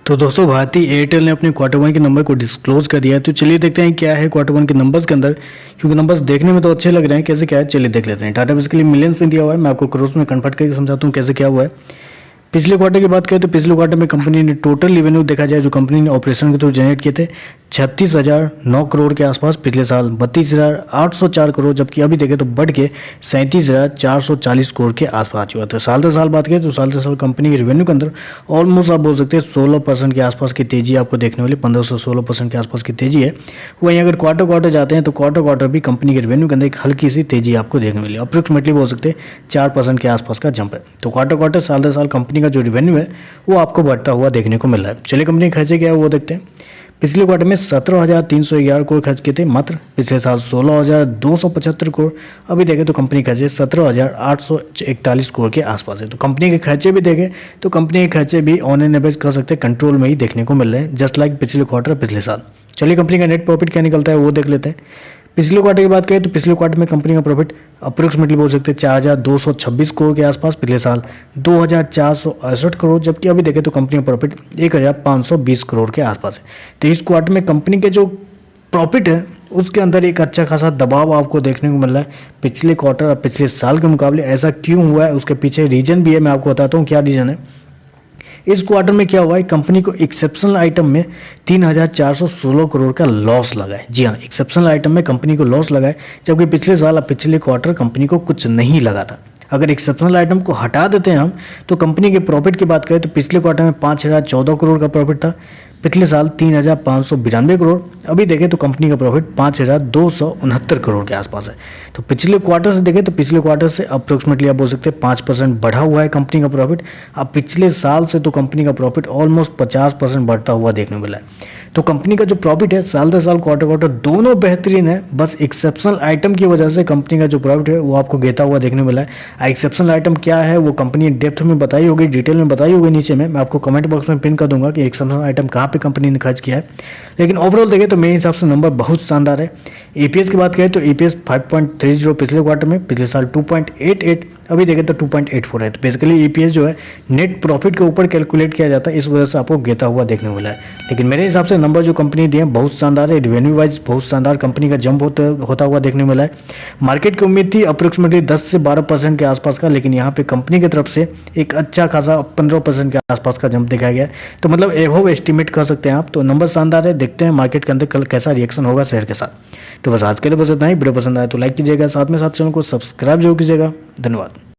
तो दोस्तों भारती एयरटेल ने अपने क्वार्टर वन के नंबर को डिस्क्लोज कर दिया है। तो चलिए देखते हैं क्या है क्वार्टर वन के नंबर्स के अंदर, क्योंकि नंबर्स देखने में तो अच्छे लग रहे हैं। कैसे क्या है चलिए देख लेते हैं। टाटा बेसिकली मिलियंस में दिया हुआ है, मैं आपको करोड़ में कन्वर्ट करके समझाता हूँ कैसे क्या हुआ है। पिछले क्वार्टर की बात करें तो पिछले क्वार्टर में कंपनी ने टोटल रेवेन्यू देखा जाए जो कंपनी ने ऑपरेशन के थ्रू जनरेट किए थे 36,009 करोड़ के आसपास। पिछले साल 32,804 करोड़, जबकि अभी देखें तो बढ़ के 37,440 करोड़ के आसपास आ चुका था। साल दर साल बात करें तो साल दर साल कंपनी के रेवेन्यू के अंदर ऑलमोस्ट आप बोल सकते हैं 16% के आसपास की तेजी आपको देखने वाली, 15 से 16% के आसपास की तेजी है। वहीं अगर क्वार्टर क्वार्टर जाते हैं तो क्वार्टर क्वार्टर भी कंपनी के रेवेन्यू के अंदर एक हल्की सी तेजी आपको देखने मिली, अप्रोक्सीमेटली बोल सकते हैं 4% के आसपास का जंप है। तो क्वार्टर क्वार्टर साल दर साल कंपनी का जो रेवेन्यू है वो आपको बढ़ता हुआ देखने को मिल रहा है। चलिए कंपनी के खर्चे क्या है वो देखते हैं। पिछले क्वार्टर में 17,311 करोड़ खर्च किए थे मात्र, पिछले साल 16,275 करोड़। अभी देखें तो कंपनी खर्चे 17,841 करोड़ के आसपास है। तो कंपनी के खर्चे भी देखें तो कंपनी के खर्चे भी ऑन एन एवरेज कर सकते हैं कंट्रोल में ही देखने को मिल रहे हैं, जस्ट लाइक पिछले क्वार्टर पिछले साल। चलिए कंपनी का नेट प्रॉफिट क्या निकलता है वो देख लेते हैं। पिछले क्वार्टर की बात करें तो पिछले क्वार्टर में कंपनी का प्रॉफिट अप्रोक्सीमेटली बोल सकते हैं 4,226 करोड़ के आसपास। पिछले साल 2,468 करोड़, जबकि अभी देखें तो कंपनी का प्रॉफिट 1,520 करोड़ के आसपास है। तो इस क्वार्टर में कंपनी के जो प्रॉफिट है उसके अंदर एक अच्छा खासा दबाव आपको देखने को मिल रहा है पिछले क्वार्टर और पिछले साल के मुकाबले। ऐसा क्यों हुआ है उसके पीछे रीजन भी है, मैं आपको बताता हूँ क्या रीजन है। इस क्वार्टर में क्या हुआ है, कंपनी को एक्सेप्शनल आइटम में 3,416 करोड़ का लॉस लगा है। जी हाँ, एक्सेप्शनल आइटम में कंपनी को लॉस लगा है, जबकि पिछले साल और पिछले क्वार्टर कंपनी को कुछ नहीं लगा था। अगर एक्सेप्शनल आइटम को हटा देते हैं हम तो कंपनी के प्रॉफिट की बात करें तो पिछले क्वार्टर में 5,014 करोड़ का प्रॉफिट था, पिछले साल 3,592 करोड़। अभी देखें तो कंपनी का प्रॉफिट 5,269 करोड़ के आसपास है। तो पिछले क्वार्टर से देखें तो पिछले क्वार्टर से अप्रोक्सीमेटली आप बोल सकते हैं 5% बढ़ा हुआ है कंपनी का प्रॉफिट। अब पिछले साल से तो कंपनी का प्रॉफिट ऑलमोस्ट 50% बढ़ता हुआ देखने को मिला है। तो कंपनी का जो प्रॉफिट है साल दर साल क्वार्टर क्वार्टर दोनों बेहतरीन है, बस एक्सेप्शनल आइटम की वजह से कंपनी का जो प्रॉफिट है वो आपको गिरता हुआ देखने मिला है। एक्सेप्शनल आइटम क्या है वो कंपनी डेप्थ में बताई होगी, डिटेल में बताई होगी नीचे में, मैं आपको कमेंट बॉक्स में पिन कर दूंगा कि एक्सेप्शनल आइटम कहाँ पे कंपनी ने खर्च किया है। लेकिन ओवरऑल देखें तो मेरे हिसाब से नंबर बहुत शानदार है। ईपीएस की बात करें तो ईपीएस 5.30 पिछले क्वार्टर में, पिछले साल 2.88, अभी देखें तो 2.84 है। तो बेसिकली ईपीएस जो है नेट प्रॉफिट के ऊपर कैलकुलेट किया जाता है, इस वजह से आपको गिरता हुआ देखने को मिला है। लेकिन मेरे हिसाब से नंबर जो कंपनी दिए हैं बहुत शानदार है, रेवेन्यू वाइज बहुत शानदार कंपनी का जंप होता हुआ देखने को मिला है। मार्केट की उम्मीद थी अप्रोक्सीमेटली 10 से 12% के आसपास का, लेकिन यहाँ पे कंपनी की तरफ से एक अच्छा खासा 15% के आसपास का जंप दिखाया गया है। तो मतलब एवो एस्टिमेट कर सकते हैं आप। तो नंबर शानदार है, देखते हैं मार्केट के अंदर कल कैसा रिएक्शन होगा शेयर के साथ। तो बस आज के लिए बस इतना ही। वीडियो पसंद आया तो लाइक कीजिएगा, साथ में साथ चैनल को सब्सक्राइब जरूर कीजिएगा। धन्यवाद।